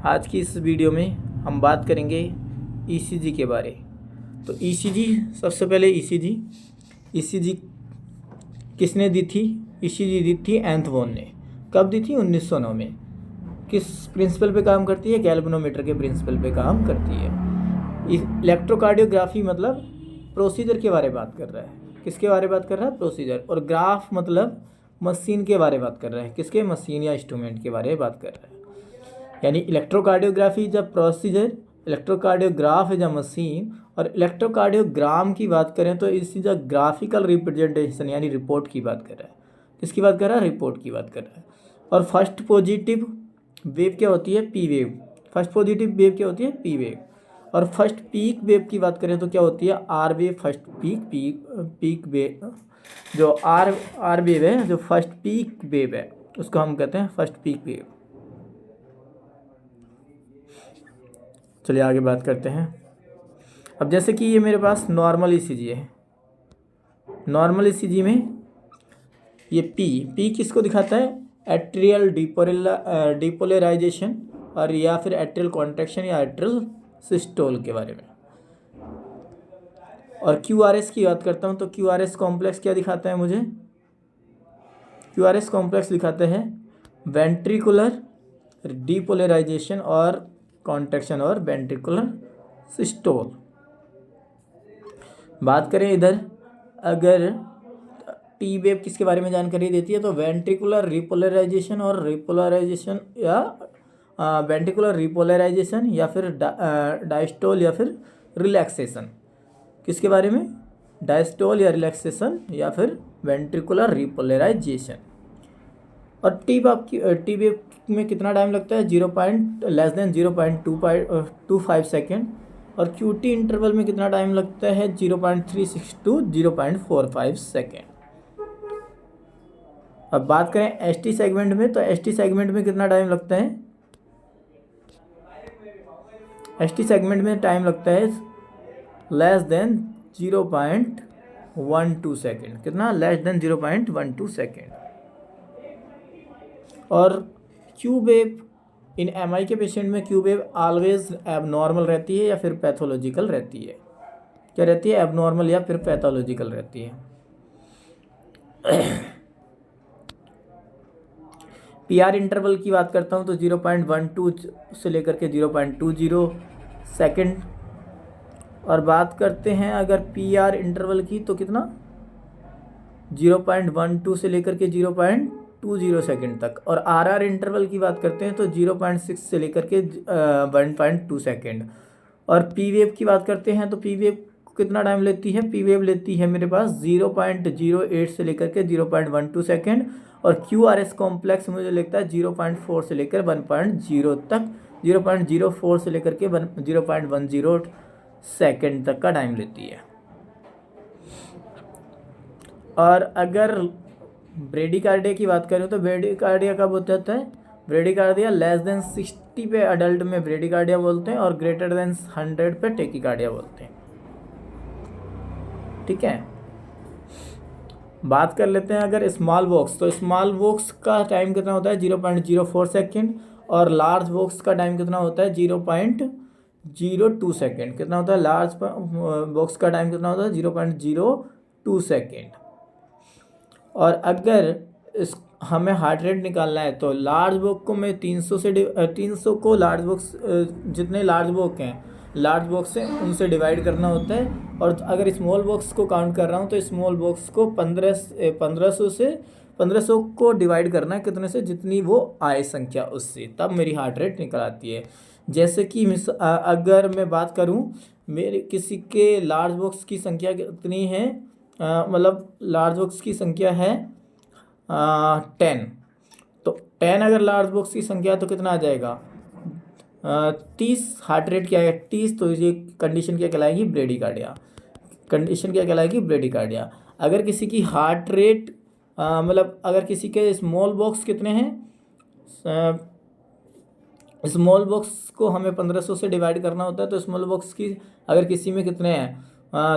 आज की इस वीडियो में हम बात करेंगे ईसीजी के बारे। तो ईसीजी, सबसे पहले ईसीजी किसने दी थी? ईसीजी दी थी एंथवॉन ने। कब दी थी? 1909 में। किस प्रिंसिपल पे काम करती है? गैल्वेनोमीटर के प्रिंसिपल पे काम करती है। इलेक्ट्रोकार्डियोग्राफी मतलब प्रोसीजर के बारे में बात कर रहा है। किसके बारे में बात कर रहा है? प्रोसीजर। और ग्राफ मतलब मशीन के बारे में बात कर रहा है। किसके? मशीन या इंस्ट्रूमेंट के बारे में बात कर रहा है। यानी electrocardiography is a procedure, electrocardiograph is a machine, और इलेक्ट्रोकार्डियोग्राम की बात करें तो इस इज अ ग्राफिकल रिप्रेजेंटेशन, यानी रिपोर्ट की बात कर रहा है। किसकी बात कर रहा है? रिपोर्ट की बात कर रहा है। और फर्स्ट पॉजिटिव वेव क्या होती है? P wave. First positive wave क्या होती है? P wave. और फर्स्ट पीक वेव की बात करें तो क्या होती है? R wave. First peak wave, जो आर वेव है, जो फर्स्ट पीक वेव है, उसको हम कहते हैं फर्स्ट पीक वेव। चलिए आगे बात करते हैं। अब जैसे कि ये मेरे पास नॉर्मल ईसीजी है। नॉर्मल ईसीजी में ये पी किसको दिखाता है? एट्रियल डिपोलराइजेशन, और या फिर एट्रियल कॉन्ट्रैक्शन या एट्रियल सिस्टोल के बारे में। और क्यूआरएस की बात करता हूँ तो क्यूआरएस कॉम्प्लेक्स क्या दिखाता है मुझे? क्यूआरएस कॉम्प्लेक्स दिखाते हैं वेंट्रिकुलर डिपोलराइजेशन और कॉन्ट्रैक्शन और वेंट्रिकुलर सिस्टोल। बात करें इधर, अगर टी वेव किसके बारे में जानकारी देती है तो वेंट्रिकुलर रिपोलराइजेशन और रिपोलराइजेशन, या वेंट्रिकुलर रिपोलराइजेशन या फिर डायस्टोल या फिर रिलैक्सेशन। किसके बारे में? डायस्टोल या रिलैक्सेशन या फिर वेंट्रिकुलर रिपोलराइजेशन। और टी वेव में कितना टाइम लगता है? Less than 0.25 second. और क्यूटी इंटरवल में कितना टाइम लगता है? 0.36 टू 0.45 सेकेंड। अब बात करें एसटी सेगमेंट में, तो एसटी सेगमेंट में कितना टाइम लगता है? एसटी सेगमेंट में टाइम लगता है लेस देन 0.12 सेकेंड। कितना? Less than 0.12 second. और क्यू वेव इन एमआई के पेशेंट में क्यू वेव ऑलवेज एबनॉर्मल रहती है या फिर पैथोलॉजिकल रहती है? क्या रहती है? एबनॉर्मल या फिर पैथोलॉजिकल रहती है। पीआर इंटरवल की बात करता हूँ तो 0.12 से लेकर के 0.20 सेकेंड। और बात करते हैं अगर पीआर इंटरवल की तो कितना? 0.12 से लेकर के 0.20 सेकेंड तक। और आरआर इंटरवल की बात करते हैं तो 0.6 से लेकर के 1.2 सेकेंड। और पी वेव की बात करते हैं तो पी वेव कितना टाइम लेती है? पी वेव लेती है मेरे पास 0.08 से लेकर के 0.12 सेकेंड। और क्यू आर एस कॉम्प्लेक्स मुझे लगता है 0.4 से लेकर 1.0 तक, 0.04 से लेकर के 0.10 सेकेंड तक का टाइम लेती है। और अगर ब्रेडिकार्डिया की बात करें तो ब्रेडिकार्डिया कब होता है? ब्रेडिकार्डिया लेस देन 60 पे अडल्ट में ब्रेडिकार्डिया बोलते हैं, और ग्रेटर देन 100 पे टेकिकार्डिया बोलते हैं। ठीक है। बात कर लेते हैं अगर स्मॉल बॉक्स, तो स्मॉल बॉक्स का टाइम कितना होता है? 0.04 सेकेंड। और लार्ज बॉक्स का टाइम कितना होता है? 0.02 सेकेंड। कितना होता है? लार्ज बॉक्स का टाइम कितना होता है? 0.02 सेकेंड। और अगर इस हमें हार्ट रेट निकालना है तो लार्ज बॉक्स को मैं 300 को लार्ज बॉक्स, जितने लार्ज बॉक्स हैं लार्ज बॉक्स से उनसे डिवाइड करना होता है। और अगर स्मॉल बॉक्स को काउंट कर रहा हूँ तो स्मॉल बॉक्स को 1500 को डिवाइड करना है कितने से? जितनी वो आए संख्या उससे, तब मेरी हार्ट रेट निकल आती है। जैसे कि अगर मैं बात करूँ, मेरे किसी के लार्ज बॉक्स की संख्या कितनी है, मतलब लार्ज बॉक्स की संख्या है 10। तो 10 अगर लार्ज बॉक्स की संख्या तो कितना आ जाएगा? 30 हार्ट रेट क्या है? 30। तो ये कंडीशन क्या कहलाएगी? ब्रेडिकार्डिया। कंडीशन क्या कहलाएगी? ब्रेडिकार्डिया। अगर किसी की हार्ट रेट मतलब अगर किसी के स्मॉल बॉक्स कितने हैं, स्मॉल बॉक्स को हमें 1500 से डिवाइड करना होता है, तो स्मॉल बॉक्स की अगर किसी में कितने हैं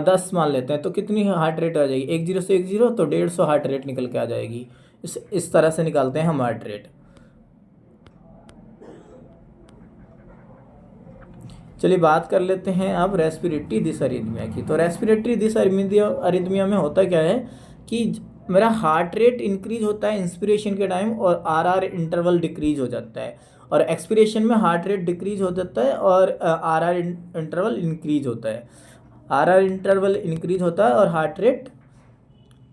10 मान लेते हैं, तो कितनी हार्ट रेट आ जाएगी? 10 से 10 तो 150 हार्ट रेट निकल के आ जाएगी। इस तरह से निकालते हैं हम हार्ट रेट। चलिए बात कर लेते हैं अब रेस्पिरेटरी डिसअरिथमिया की। तो रेस्पिरेटरी डिसअरिथमिया में होता क्या है कि मेरा हार्ट रेट इंक्रीज होता है इंस्पिरेशन के टाइम और आर इंटरवल डिक्रीज हो जाता है, और एक्सपिरेशन में हार्ट रेट डिक्रीज हो जाता है और आर इंटरवल इंक्रीज होता है। आर इंटरवल इंक्रीज होता है और हार्ट रेट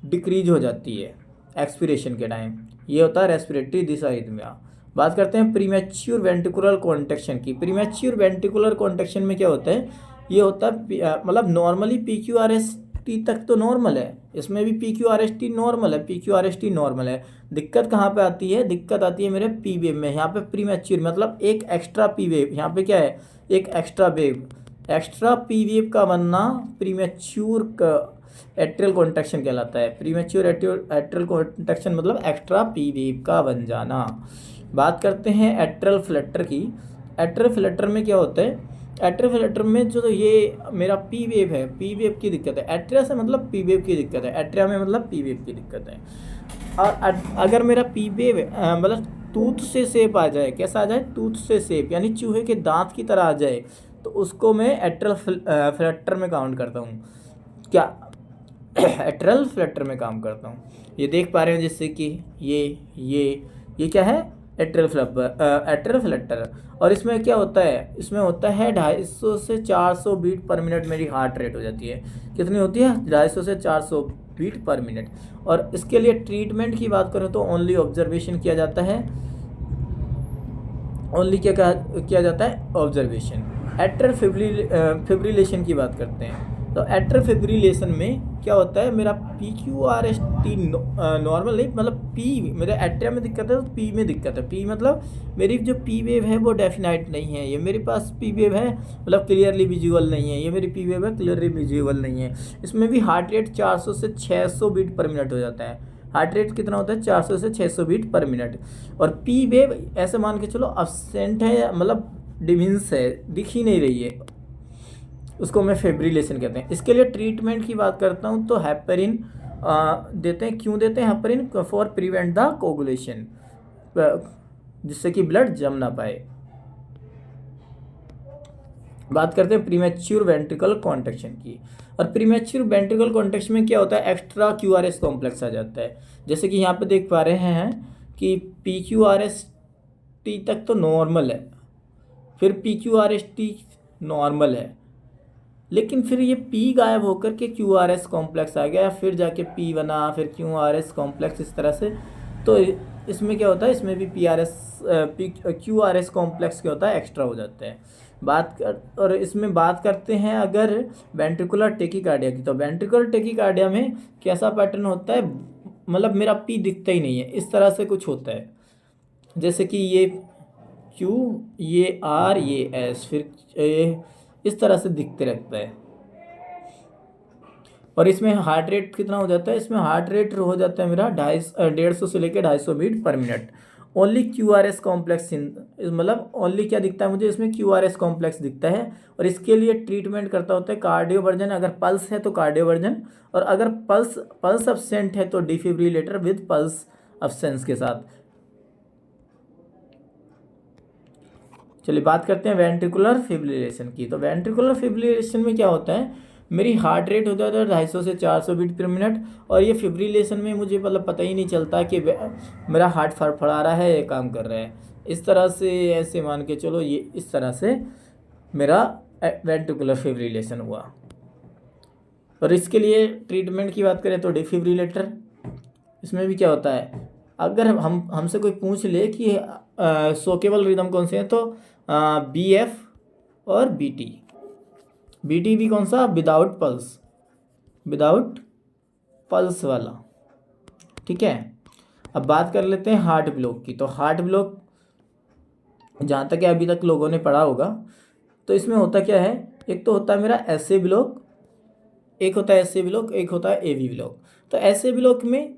डिक्रीज हो जाती है एक्सपिरेशन के टाइम। ये होता है रेस्पिरेटरी डिसअरिथमिया। बात करते हैं प्रीमैच्योर वेंट्रिकुलर कॉन्ट्रैक्शन की। प्रीमैच्योर वेंट्रिकुलर कॉन्ट्रैक्शन में क्या होता है, ये होता है मतलब नॉर्मली PQRST तक तो नॉर्मल है, इसमें भी PQRST नॉर्मल है, PQRST नॉर्मल है। दिक्कत कहाँ पे आती है, दिक्कत आती है मेरे पी वेव में। यहाँ पे प्रीमैच्योर मतलब एक एक्स्ट्रा पी वेव, यहाँ पे क्या है, एक extra wave, extra P wave का बनना प्रीमैच्योर एट्रियल कॉन्ट्रैक्शन कहलाता है। प्रीमैच्योर एट्रियल कॉन्ट्रैक्शन मतलब एक्स्ट्रा पी वेव का बन जाना। बात करते हैं एट्रियल फ्लटर की। एट्रियल फ्लटर में क्या होता है, एट्रियल फ्लटर में जो ये मेरा पी वेव है, पी वेव की दिक्कत है। एट्रिया से मतलब पी वेव की दिक्कत है, एट्रिया में मतलब पी वेव की दिक्कत है। और अगर मेरा पी वेव मतलब टूथ से शेप आ जाए, कैसा आ जाए, टूथ से शेप यानी चूहे के दांत की तरह आ जाए, तो उसको मैं एट्रियल फ्लटर में काउंट करता हूँ। क्या एट्रियल फ्लटर में काम करता हूँ। ये देख पा रहे हैं जिससे कि ये क्या है, एट्रियल फ्लटर। और इसमें क्या होता है, इसमें होता है 250 से 400 बीट पर मिनट मेरी हार्ट रेट हो जाती है। कितनी होती है, 250 से 400 बीट पर मिनट। और इसके लिए ट्रीटमेंट की बात करें तो ओनली ऑब्जर्वेशन किया जाता है, ओनली क्या किया जाता है, ऑब्जर्वेशन। एट्रियल फिब्रिलेशन की बात करते हैं। तो एट्रियल फिब्रिलेशन में क्या होता है, मेरा PQRST नॉर्मल नहीं, मतलब पी मेरे एट्रिया में दिक्कत है तो पी में दिक्कत है। पी मतलब मेरी जो पी वेव है वो डेफिनाइट नहीं है, ये मेरे पास पी वेव है मतलब क्लियरली विजुअल नहीं है, ये मेरी पी वेव है क्लियरली विजुअल नहीं है। इसमें भी हार्ट रेट 400 से 600 बीट पर मिनट हो जाता है। हार्ट रेट कितना होता है, 400 से 600 बीट पर मिनट। और पी वेव ऐसे मान के चलो अब्सेंट है, मतलब डिमिंस है, दिख ही नहीं रही है, उसको मैं फेब्रिलेशन कहते हैं। इसके लिए ट्रीटमेंट की बात करता हूँ तो हेपरिन देते हैं। क्यों देते हैं heparin, for prevent the coagulation, जिससे कि ब्लड जम ना पाए। बात करते हैं प्रीमैच्योर वेंट्रिकल कॉन्ट्रैक्शन की। और प्रीमैच्योर वेंट्रिकल कॉन्ट्रैक्शन में क्या होता है, एक्स्ट्रा QRS कॉम्प्लेक्स आ जाता है। जैसे कि यहाँ पे देख पा रहे हैं कि PQRST तक तो नॉर्मल है, फिर PQRST नॉर्मल है, लेकिन फिर ये P गायब होकर के QRS कॉम्प्लेक्स आ गया, फिर जाके P बना, फिर QRS कॉम्प्लेक्स, इस तरह से। तो इसमें क्या होता है, इसमें भी QRS कॉम्प्लेक्स क्या होता है, एक्स्ट्रा हो जाता है। और इसमें बात करते हैं अगर वेंट्रिकुलर टेकिकार्डिया की। तो वेंट्रिकुलर टेकिकार्डिया में कैसा पैटर्न होता है, मतलब मेरा P दिखता ही नहीं है, इस तरह से कुछ होता है। जैसे कि ये Q, ये R, ये S, फिर इस तरह से दिखते रहता है। और इसमें हार्ट रेट कितना हो जाता है, इसमें हार्ट रेट हो जाता है मेरा 150 से लेकर 250 beat per minute. Only QRS complex, मतलब ओनली क्या दिखता है मुझे, इसमें QRS कॉम्प्लेक्स दिखता है। और इसके लिए ट्रीटमेंट करता होता है कार्डियोवर्जन, अगर पल्स है तो कार्डियोवर्जन, और अगर पल्स अब्सेंट है तो डिफिब्रिलेटर विद पल्स अब्सेंस के साथ। चलिए बात करते हैं वेंट्रिकुलर फिब्रिलेशन की। तो वेंट्रिकुलर फिब्रिलेशन में क्या होता है, मेरी हार्ट रेट हो जाता है 250 से 400 बीट पर मिनट, और ये फिब्रिलेशन में मुझे मतलब पता ही नहीं चलता कि मेरा हार्ट फड़फड़ा रहा है या काम कर रहा है। इस तरह से ऐसे मान के चलो, ये इस तरह से मेरा वेंट्रिकुलर फिब्रिलेशन हुआ। और इसके लिए ट्रीटमेंट की बात करें तो डिफिब्रिलेटर। इसमें भी क्या होता है, अगर हमसे कोई पूछ ले कि शॉकेबल रिदम कौन से हैं, तो BF और BT। BT भी कौन सा, विदाउट पल्स वाला, ठीक है। अब बात कर लेते हैं हार्ट ब्लॉक की। तो हार्ट ब्लॉक जहाँ तक अभी तक लोगों ने पढ़ा होगा, तो इसमें होता क्या है, एक तो होता है मेरा SA ब्लॉक, एक होता है SA ब्लॉक, एक होता है AV ब्लॉक। तो SA ब्लॉक में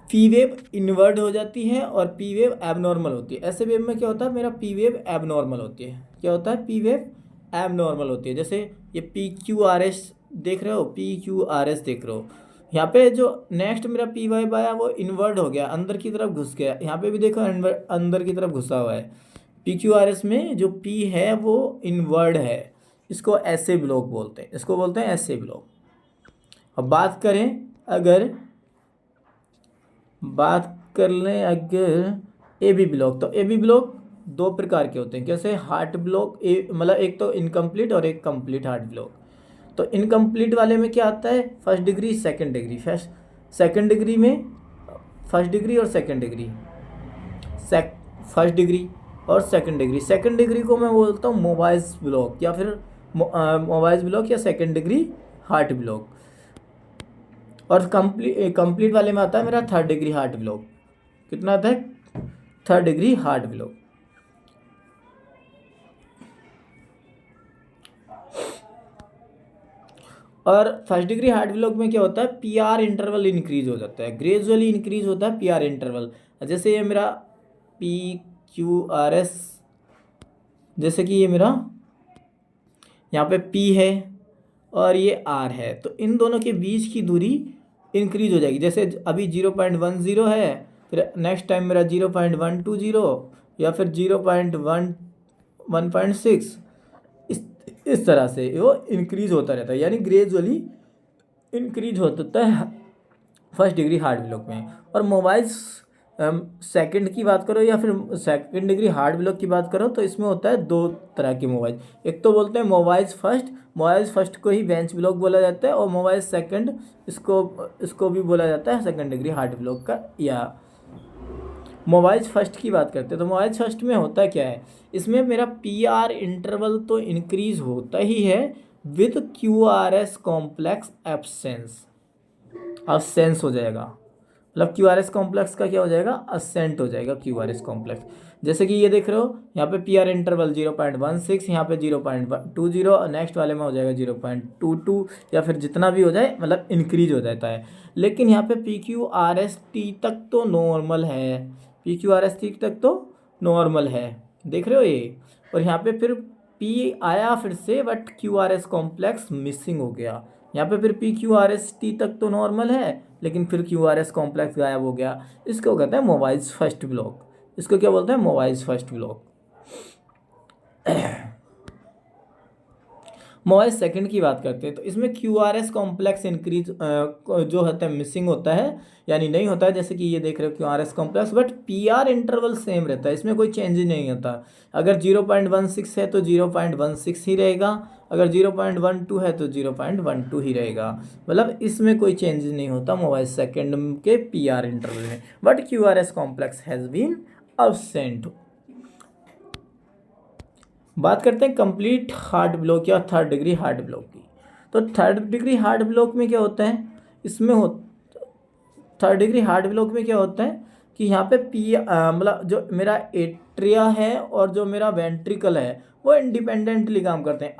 पी वेव इन्वर्ट हो जाती है और पी वेव एबनॉर्मल होती है। ऐसे वेव में क्या होता है, मेरा पी वेव एबनॉर्मल होती है। क्या होता है, पी वेव एबनॉर्मल होती है। जैसे ये PQRS देख रहे हो, PQRS देख रहे हो, यहाँ पे जो नेक्स्ट मेरा पी वाई आया वो इन्वर्ट हो गया, अंदर की तरफ घुस गया। यहाँ पे भी देखो अंदर की तरफ घुसा हुआ है। PQRS में जो P है वो इनवर्ड है, इसको ऐसे ब्लॉक बोलते हैं, इसको बोलते हैं ऐसे ब्लॉक। अब बात कर लें अगर ए बी ब्लॉक, तो ए बी ब्लॉक दो प्रकार के होते हैं। कैसे? हार्ट ब्लॉक, मतलब एक तो इनकम्प्लीट और एक कंप्लीट हार्ट ब्लॉक। तो इनकम्प्लीट वाले में क्या आता है? First degree second degree. Second degree में फर्स्ट डिग्री और सेकंड डिग्री, फर्स्ट डिग्री और सेकंड डिग्री। सेकंड डिग्री को मैं बोलता हूँ मोबाइल्स ब्लॉक या फिर मोबाइल्स ब्लॉक या सेकंड डिग्री हार्ट ब्लॉक। और कंप्लीट वाले में आता है मेरा थर्ड डिग्री हार्ट ब्लॉक। कितना आता है? Third degree heart block. और फर्स्ट डिग्री हार्ट ब्लॉक में क्या होता है? पीआर इंटरवल इंक्रीज हो जाता है, ग्रेजुअली इंक्रीज होता है पीआर इंटरवल। जैसे ये मेरा PQRS, जैसे कि ये मेरा यहाँ पे P है और ये R है, तो इन दोनों के बीच की दूरी इंक्रीज हो जाएगी। जैसे अभी 0.10 है, फिर नेक्स्ट टाइम मेरा 0.120 या फिर 0.116, इस तरह से वो इंक्रीज होता रहता है, यानी ग्रेजुअली इंक्रीज होता है फर्स्ट डिग्री हार्ट ब्लॉक में। और मोबाइल्स सेकंड की बात करो या फिर सेकंड डिग्री हार्ट ब्लॉक की बात करो, तो इसमें होता है दो तरह के मोबाइल। एक तो बोलते हैं मोबाइल्स फर्स्ट को ही बेंच ब्लॉक बोला जाता है, और मोबाइल सेकंड इसको भी बोला जाता है सेकंड डिग्री हार्ट ब्लॉक का। या मोबाइल्स फर्स्ट की बात करते हैं, तो मोबाइल्स फर्स्ट में होता क्या है? इसमें मेरा पीआर इंटरवल तो इंक्रीज होता ही है विद QRS कॉम्प्लेक्स अब्सेंस हो जाएगा। मतलब QRS कॉम्प्लेक्स का क्या हो जाएगा? असेंट हो जाएगा QRS कॉम्प्लेक्स। जैसे कि ये देख रहे हो, यहाँ पे पीआर इंटरवल 0.16, यहाँ पे 0.20, और नेक्स्ट वाले में हो जाएगा 0.22, या फिर जितना भी हो जाए, मतलब इंक्रीज हो जाता है। लेकिन यहाँ पे PQRST तक तो नॉर्मल है, PQRST तक तो नॉर्मल है, देख रहे हो ये। और यहाँ पे फिर P आया फिर से, बट QRS कॉम्प्लेक्स मिसिंग हो गया। यहाँ पे फिर PQRST तक तो नॉर्मल है, लेकिन फिर QRS कॉम्प्लेक्स गायब हो गया। इसको कहते हैं मोबाइल्स फर्स्ट ब्लॉक। इसको क्या बोलते हैं? Mobiles first block. Mobile second की बात करते हैं, तो इसमें QRS कॉम्प्लेक्स इंक्रीज जो होता है मिसिंग होता है, यानी नहीं होता है। जैसे कि ये देख रहे हो QRS complex, but PR interval same रहता है, इसमें कोई चेंज नहीं होता। अगर 0.16 है तो 0.16 ही रहेगा, अगर 0.12 है तो 0.12 ही रहेगा। मतलब इसमें कोई चेंज नहीं होता मोबाइल सेकंड के पीआर इंटरवल में, but QRS complex has been absent. बात करते हैं कंप्लीट हार्ट ब्लॉक या थर्ड डिग्री हार्ट ब्लॉक की। तो थर्ड डिग्री हार्ट ब्लॉक में क्या होता है? थर्ड डिग्री हार्ट ब्लॉक में क्या होता है कि यहाँ पे मतलब जो मेरा एट्रिया है और जो मेरा वेंट्रिकल है वो इंडिपेंडेंटली काम करते हैं,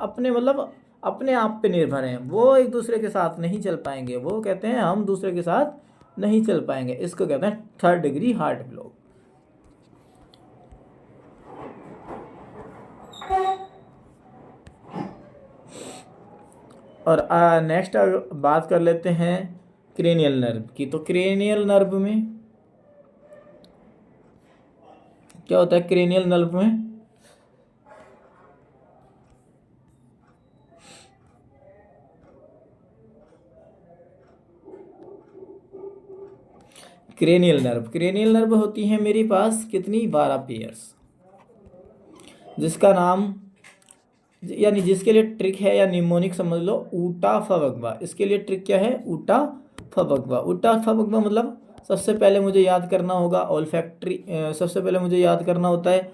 अपने आप पे निर्भर हैं, वो एक दूसरे के साथ नहीं चल पाएंगे। वो कहते हैं हम दूसरे के साथ नहीं चल पाएंगे, इसको कहते हैं थर्ड डिग्री हार्ट ब्लॉक। और नेक्स्ट बात कर लेते हैं क्रेनियल नर्व की। तो क्रेनियल नर्व में क्या होता है? क्रेनियल नर्व में क्रेनियल नर्व होती है मेरे पास कितनी? 12 पेयर्स, जिसका नाम, यानी जिसके लिए ट्रिक है या निमोनिक समझ लो, ऊटा फवगवा। इसके लिए ट्रिक क्या है? ऊटा फवगवा। ऊटा फवगवा मतलब सबसे पहले मुझे याद करना होगा ओल्फैक्टरी, सबसे पहले मुझे याद करना होता है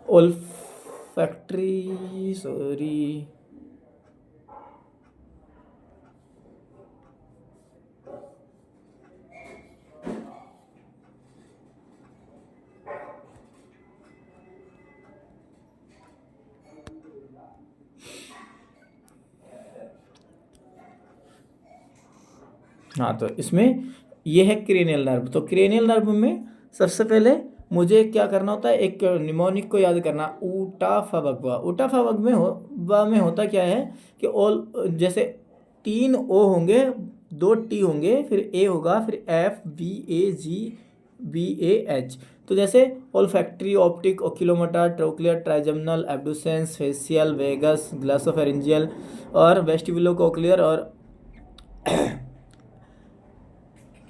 ओल्फैक्टरी, सॉरी, हाँ, तो इसमें ये है क्रेनियल नर्व। तो क्रेनियल नर्व में सबसे पहले मुझे क्या करना होता है? एक निमोनिक को याद करना, ऊटा फवगवा। ऊटा फवगवा में होता क्या है कि ऑल, जैसे 3 ओ होंगे, 2 टी होंगे, फिर ए होगा, फिर FVAGBAH। तो जैसे olfactory, optic, oculomotor, trochlear, trigeminal, abducens, facial, vagus, glossopharyngeal और वेस्टिबुलो कोक्लियर और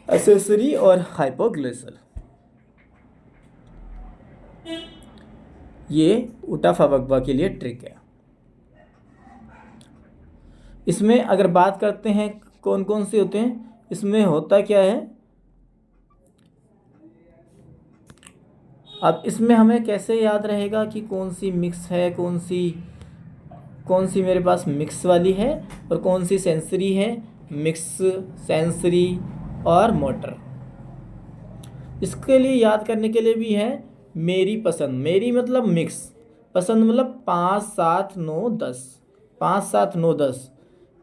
एसेसरी और हाइपोग्लिसल। ये उटाफा वगवा के लिए ट्रिक है। इसमें अगर बात करते हैं कौन कौन से होते हैं, इसमें होता क्या है, अब इसमें हमें कैसे याद रहेगा कि कौन सी मिक्स है, कौन सी मेरे पास मिक्स वाली है और कौन सी सेंसरी है। मिक्स, सेंसरी और मोटर। इसके लिए याद करने के लिए भी है मेरी पसंद। मेरी मतलब मिक्स, पसंद मतलब 5 7 9 10, 5 7 9 10,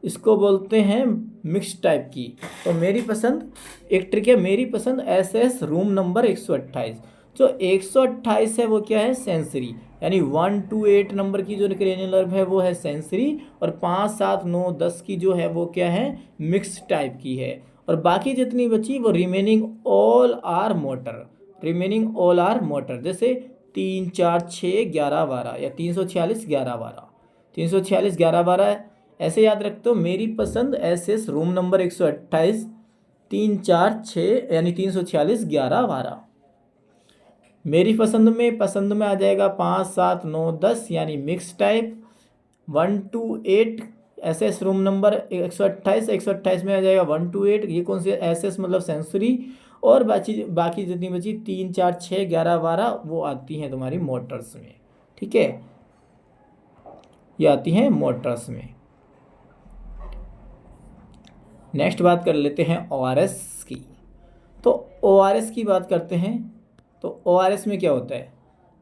इसको बोलते हैं मिक्स टाइप की। तो मेरी पसंद एक ट्रिक है, मेरी पसंद SS रूम नंबर 128। जो 128 है वो क्या है, सेंसरी, यानी 1 to 8 नंबर की जो क्रेनियल नर्व है वो है सेंसरी, और 5 7 9 10 की जो है वो क्या है, मिक्स टाइप की है। और बाकी जितनी बची वो remaining all are motor, remaining all are motor. जैसे 3 4 6 11 12 या 346 11 12, 346 11 12 ऐसे याद रखते हो। मेरी पसंद SS रूम नंबर 128 3 4 6 यानी 346 11 12। मेरी पसंद में आ जाएगा 5 7 9 10 यानी mix type. 1 to 8 SS room number 128, 128 में आ जाएगा 1 to 8, ये कौन सी SS मतलब सेंसरी। और बाकी जितनी बची 3 4 6 11 12 वो आती हैं तुम्हारी मोटर्स में। ठीक है, ये आती हैं मोटर्स में। नेक्स्ट बात कर लेते हैं ORS की। तो ORS की बात करते हैं, तो ORS में क्या होता है,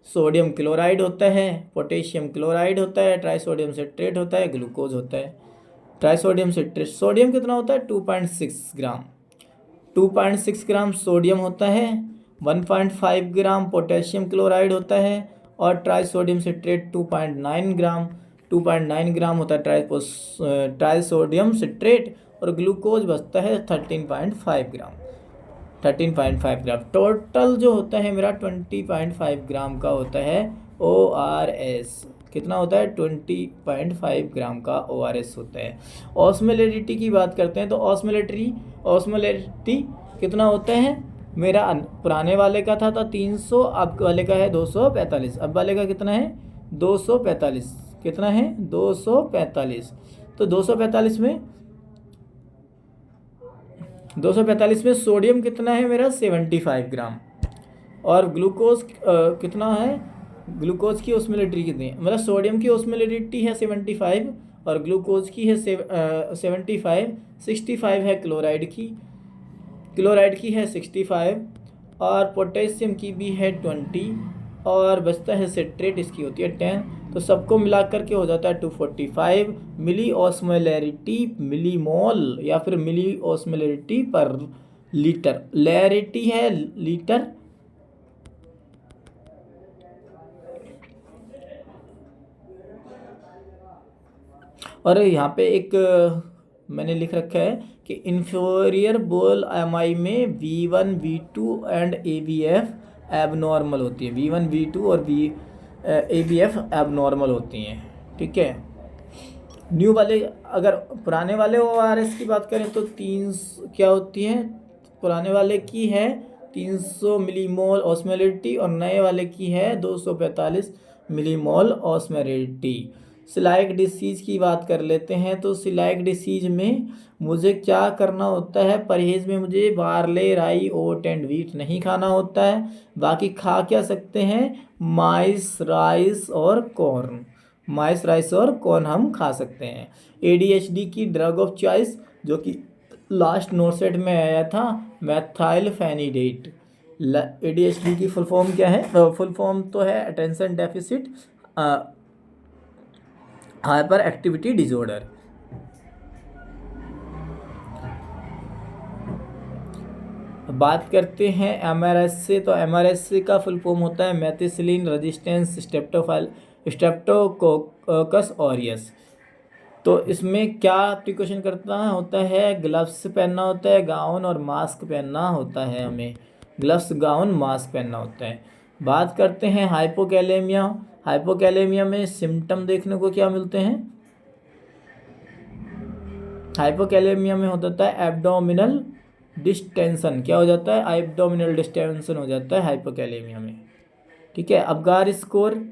सोडियम क्लोराइड होता है, पोटेशियम क्लोराइड होता है, ट्राइसोडियम सिट्रेट होता है, ग्लूकोज होता है। ट्राइसोडियम सिट्रेट, सोडियम कितना होता है 2.6 ग्राम, 2.6 ग्राम सोडियम होता है। 1.5 ग्राम पोटेशियम क्लोराइड होता है और ट्राइसोडियम सिट्रेट 2.9 ग्राम, 2.9 ग्राम होता है ट्राइसोडियम सिट्रेट, और ग्लूकोज बचता है 13.5 ग्राम, 13.5 ग्राम। टोटल जो होता है मेरा 20.5 ग्राम का होता है ORS। कितना होता है 20.5 ग्राम का ORS होता है। ऑस्मोलैरिटी की बात करते हैं, तो ऑस्मोलैरिटी कितना होता है मेरा, पुराने वाले का था 300, अब वाले का है 245, अब वाले का कितना है 245, कितना है 245। तो 245 में सोडियम कितना है मेरा 75 ग्राम, और ग्लूकोज कितना है, ग्लूकोज की ऑस्मोलैरिटी कितनी है, मतलब सोडियम की ऑस्मोलैरिटी है 75 और ग्लूकोज की है 75, 65 है क्लोराइड की है 65, और पोटेशियम की भी है 20, और बचता है सिट्रेट, इसकी होती है 10। तो सबको मिलाकर के हो जाता है 245 मिली ऑस्मोलैरिटी, मिलीमोल या फिर मिली ऑस्मोलैरिटी पर लीटर। लैरिटी है लीटर, और यहाँ पे एक मैंने लिख रखा है कि इंफीरियर बोल एमआई में V1 V2 and ABF abnormal होती है, V1 V2 और ABF एबनॉर्मल होती हैं। ठीक है, न्यू वाले, अगर पुराने वाले ORS की बात करें तो 3 क्या होती है, पुराने वाले की है 300 मिलीमोल ऑस्मोलैरिटी और नए वाले की है 245 मिलीमोल ऑस्मोलैरिटी। सिलाइक डिसीज़ की बात कर लेते हैं, तो सिलाइक डिसीज़ में मुझे क्या करना होता है, परहेज़ में मुझे बार्ले, राई, ओट एंड वीट नहीं खाना होता है। बाकी खा क्या सकते हैं, माइस, राइस और कॉर्न, माइस, राइस और कॉर्न हम खा सकते हैं। ADHD की ड्रग ऑफ चॉइस जो कि लास्ट नोटसेट में आया था, मेथाइलफेनिडेट। ADHD की फुल फॉर्म क्या है, फुल फॉर्म तो है attention deficit hyper activity disorder. बात करते हैं MRSA, तो MRSA का फुल फॉर्म होता है मेथिसिलिन रेजिस्टेंस स्ट्रेप्टोकोकस ऑरियस। तो इसमें क्या प्रिकॉशन करना होता है, ग्लव्स पहनना होता है, गाउन और मास्क पहनना होता है, हमें ग्लव्स गाउन मास्क पहनना होता है। बात करते हैं हाइपोकैलेमिया। हाइपोकैलेमिया में सिम्टम देखने को क्या मिलते हैं, हाइपोकैलेमिया में होता है एब्डोमिनल डिस्टेंशन। क्या हो जाता है, एब्डोमिनल डिस्टेंशन हो जाता है हाइपोकैलेमिया में। ठीक है, अबगार स्कोर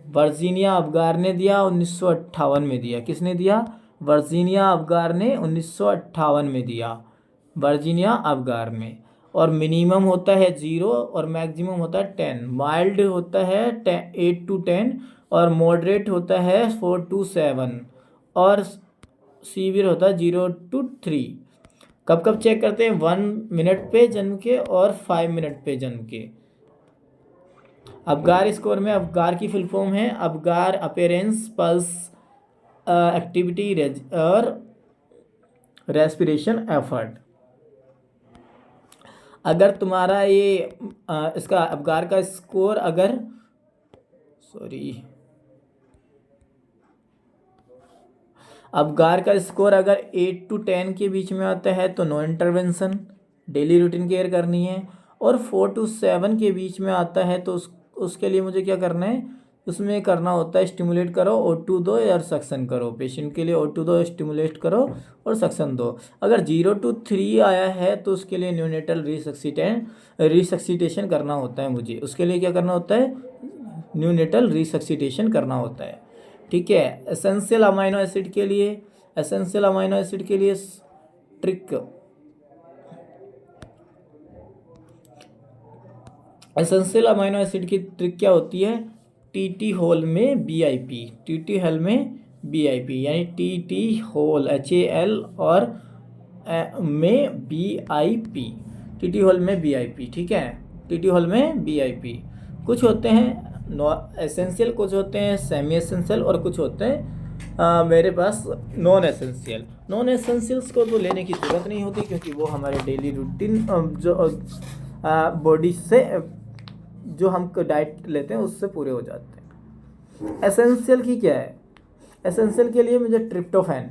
वर्जीनिया अबगार ने दिया 1958 में दिया। किसने दिया, वर्जीनिया अबगार ने 1958 में दिया, वर्जीनिया अबगार में। और मिनिमम होता है 0 और मैक्सिमम होता है 10। माइल्ड होता है 8 to 10 और मॉडरेट होता है 4 to 7 और सीवियर होता है 0 to 3। कब कब चेक करते हैं, 1 मिनट पे जन्म के और 5 मिनट पे जन्म के। अबगार स्कोर में अबगार की फुल फॉर्म है अबगार अपेरेंस पल्स एक्टिविटी और रेस्पिरेशन एफर्ट। अगर तुम्हारा ये इसका अबगार का स्कोर अगर अबगार का स्कोर अगर 8 to 10 के बीच में आता है तो no intervention, daily routine care करनी है। और 4 to 7 के बीच में आता है तो उसके लिए मुझे क्या करना है, उसमें करना होता है स्टिमुलेट करो, O2 दो या सक्शन करो। पेशेंट के लिए O2 दो, स्टिमुलेट करो और सक्शन दो। अगर 0 to 3 आया है तो उसके लिए न्यूनेटल रिसक्सिटेशन करना होता है मुझे। उसके लिए क्या करना होता है, न्यूनेटल रिसक्सिटेशन करना होता है। ठीक है, एसेंशियल अमाइनो एसिड के लिए, एसेंशियल अमाइनो एसिड के लिए ट्रिक, एसेंशियल अमाइनो एसिड की ट्रिक क्या होती है, टीटी होल में BIP, टीटी होल में BIP यानी टीटी होल HAL और में BIP, टीटी होल में BIP। ठीक है, टीटी होल में BIP। कुछ होते हैं एसेंशियल, कुछ होते हैं सेमी एसेंशियल और कुछ होते हैं मेरे पास नॉन एसेंशियल। नॉन एसेंशियल्स को तो लेने की ज़रूरत नहीं होती क्योंकि वो हमारे डेली रूटीन जो बॉडी से जो हम डाइट लेते हैं उससे पूरे हो जाते हैं। एसेंशियल की क्या है, एसेंशियल के लिए मुझे ट्रिप्टोफैन,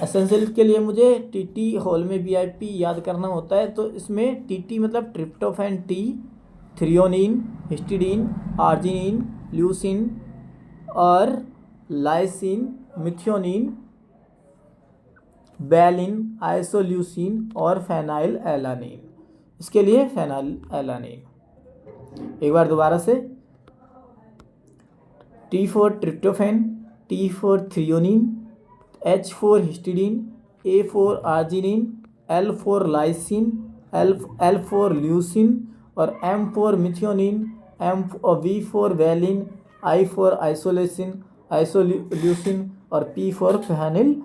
एसेंशियल के लिए मुझे टीटी होल में BIP याद करना होता है। तो इसमें टीटी मतलब tryptophan T, threonine, histidine, arginine, leucine और लाइसिन, मिथियोनिन, बैलिन, आइसोल्यूसिन और फेनाइल एलानिन। इसके लिए फेनाइल एलानिन। एक बार दोबारा से, T for tryptophan, T for threonine, H for histidine, A for arginine, L for lysine, L for leucine और M for methionine, V for valine, I for isoleucine और P for phenyl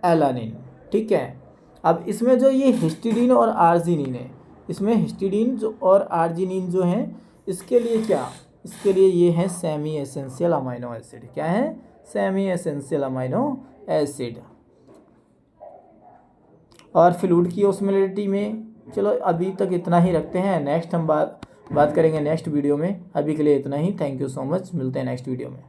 alanine. ठीक है, अब इसमें जो ये histidine और arginine है, इसमें हिस्टिडीन जो और आर्जिनिन जो हैं, इसके लिए क्या, इसके लिए ये है सेमी एसेंशियल अमाइनो एसिड। क्या है, सेमी एसेंशियल अमाइनो एसिड। और फ्लूइड की ऑस्मोलैरिटी में चलो अभी तक इतना ही रखते हैं, नेक्स्ट हम बात करेंगे नेक्स्ट वीडियो में। अभी के लिए इतना ही, थैंक यू सो मच, मिलते हैं नेक्स्ट वीडियो में।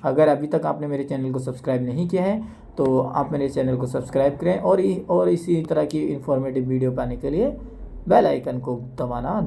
अगर अभी तक आपने मेरे चैनल को सब्सक्राइब नहीं किया है तो आप मेरे चैनल को सब्सक्राइब करें और इसी तरह की इन्फॉर्मेटिव वीडियो पाने के लिए बेल आइकन को दबाना